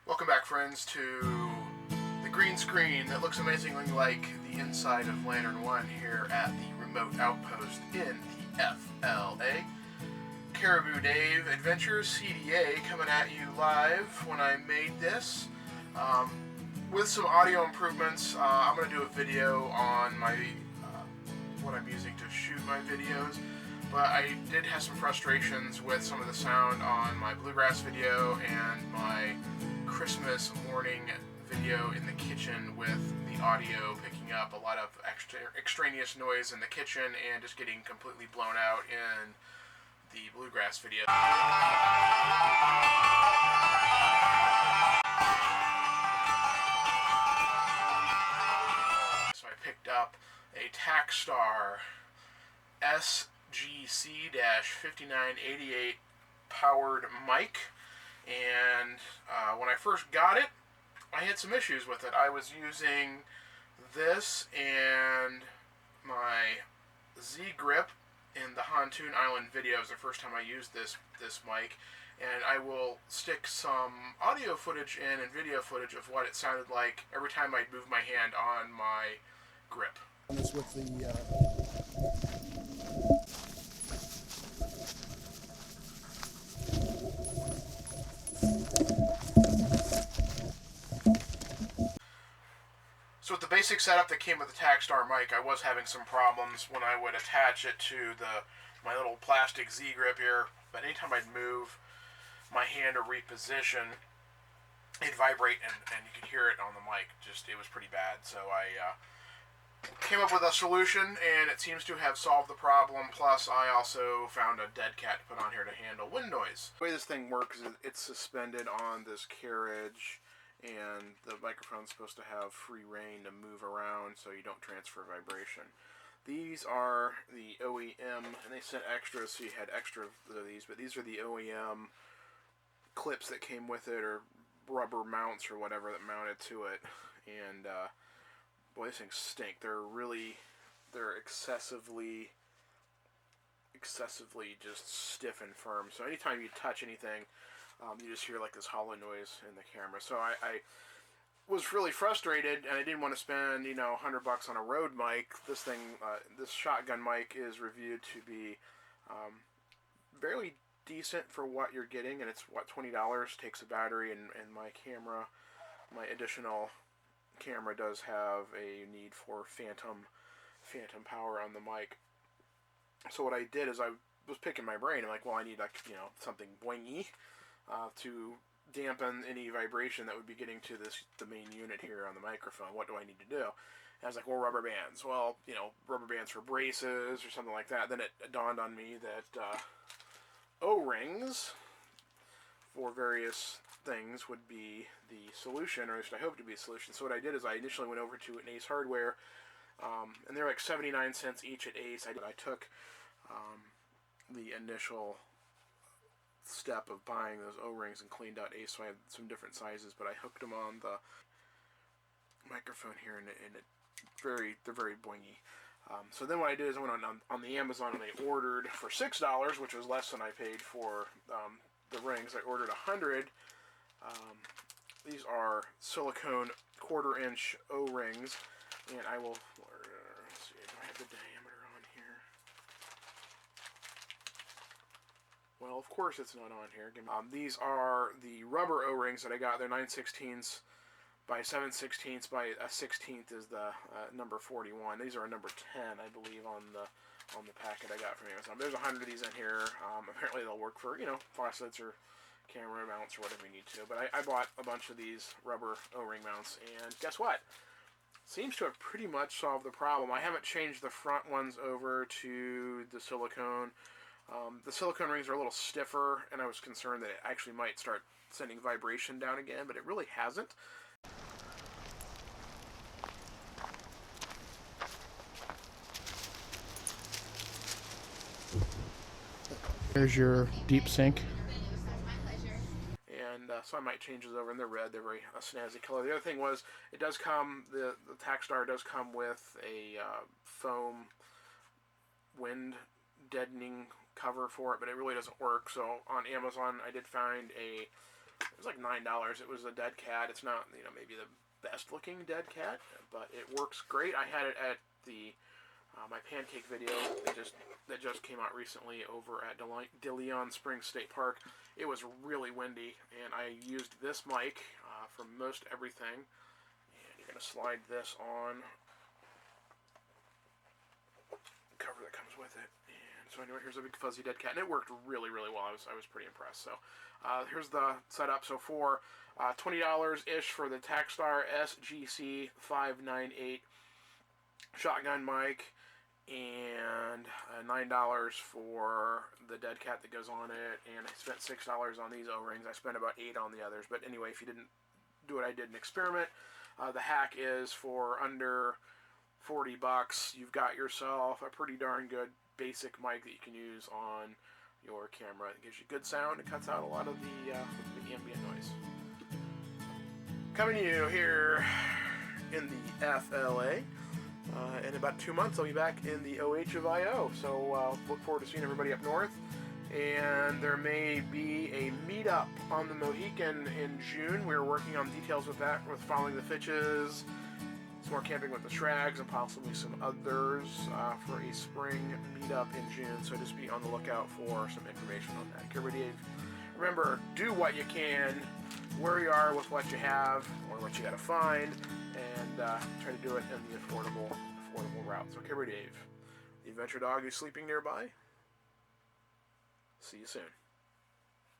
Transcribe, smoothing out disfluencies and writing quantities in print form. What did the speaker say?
Welcome back, friends, to the green screen that looks amazingly like the inside of Lantern 1 here at the remote outpost in the FLA. Caribou Dave Adventures CDA coming at you live when I made this. With some audio improvements, I'm going to do a video on my what I'm using to shoot my videos. But I did have some frustrations with some of the sound on my bluegrass video and my Christmas morning video in the kitchen, with the audio picking up a lot of extraneous noise in the kitchen and just getting completely blown out in the bluegrass video. So I picked up a Tackstar SGC-5988 powered mic, and when I first got it, I had some issues with it. I was using this and my Z grip in the Pontoon Island video. It was the first time I used this mic, and I will stick some audio footage in and video footage of what it sounded like every time I'd move my hand on my grip. With the So with the basic setup that came with the Tackstar mic, I was having some problems when I would attach it to my little plastic Z grip here. But anytime I'd move my hand or reposition, it'd vibrate, and you could hear it on the mic. It was pretty bad. So I came up with a solution, and it seems to have solved the problem. Plus, I also found a dead cat to put on here to handle wind noise. The way this thing works is it's suspended on this carriage, and the microphone's supposed to have free rein to move around so you don't transfer vibration. These are the OEM, and they sent extras, so you had extra of these, but these are the OEM clips that came with it, or rubber mounts or whatever that mounted to it. And boy, these things stink. They're excessively just stiff and firm. So anytime you touch anything, you just hear like this hollow noise in the camera. So I was really frustrated, and I didn't want to spend $100 on a Rode mic. This thing, this shotgun mic, is reviewed to be barely decent for what you're getting, and it's $20. Takes a battery, and my additional camera does have a need for phantom power on the mic. So what I did is I was picking my brain. I'm like, well, I need something boingy to dampen any vibration that would be getting to the main unit here on the microphone. What do I need to do? And I was like, well, rubber bands. Well, rubber bands for braces or something like that. Then it dawned on me that O-rings for various things would be the solution, or at least I hope to be a solution. So what I did is I initially went over to an Ace Hardware, and they're like 79 cents each at Ace. I took the initial step of buying those O-rings and cleaned out Ace, so I had some different sizes, but I hooked them on the microphone here, and they're very boingy. So then what I did is I went on the Amazon, and I ordered for $6, which was less than I paid for the rings. I ordered 100. These are silicone 1/4-inch O-rings, and I will, let's see, do I have the diameter on here? Well, of course it's not on here. These are the rubber O-rings that I got. They're 9/16 by 7/16 by a 1/16 is the number 41. These are a number 10, I believe, on the packet I got from Amazon. There's 100 of these in here. Apparently they'll work for faucets or camera mounts or whatever you need to. But I bought a bunch of these rubber O-ring mounts, and guess what? Seems to have pretty much solved the problem. I haven't changed the front ones over to the silicone. The silicone rings are a little stiffer, and I was concerned that it actually might start sending vibration down again, but it really hasn't. Here's your deep sink. And so I might change those over, and they're red. They're very snazzy color. The other thing was, it does come, the Tackstar does come with a foam wind deadening cover for it, but it really doesn't work. So on Amazon, I did find a It was like $9. It was a dead cat. It's not, you know, maybe the best looking dead cat, but it works great. I had it at the my pancake video that just came out recently over at DeLeon Springs State Park. It was really windy, and I used this mic for most everything. And you're going to slide this on, cover that comes with it. And so anyway, here's a big fuzzy dead cat, and it worked really, really well. I was pretty impressed. So here's the setup. So for $20-ish for the Tackstar SGC 598 shotgun mic, and $9 for the dead cat that goes on it, and I spent $6 on these O-rings. I spent about $8 on the others, but anyway, if you didn't do what I did and experiment, the hack is for under $40. You've got yourself a pretty darn good basic mic that you can use on your camera. It gives you good sound. It cuts out a lot of the ambient noise. Coming to you here in the FLA. In about 2 months, I'll be back in the OH of IO. So look forward to seeing everybody up north. And there may be a meetup on the Mohican in June. We're working on details with that, with following the Fitches, some more camping with the Shrags, and possibly some others for a spring meetup in June. So just be on the lookout for some information on that. Everybody, remember, do what you can, where you are with what you have, or what you got to find, and try to do it in the affordable route. So, Carry Dave, the adventure dog who's sleeping nearby. See you soon.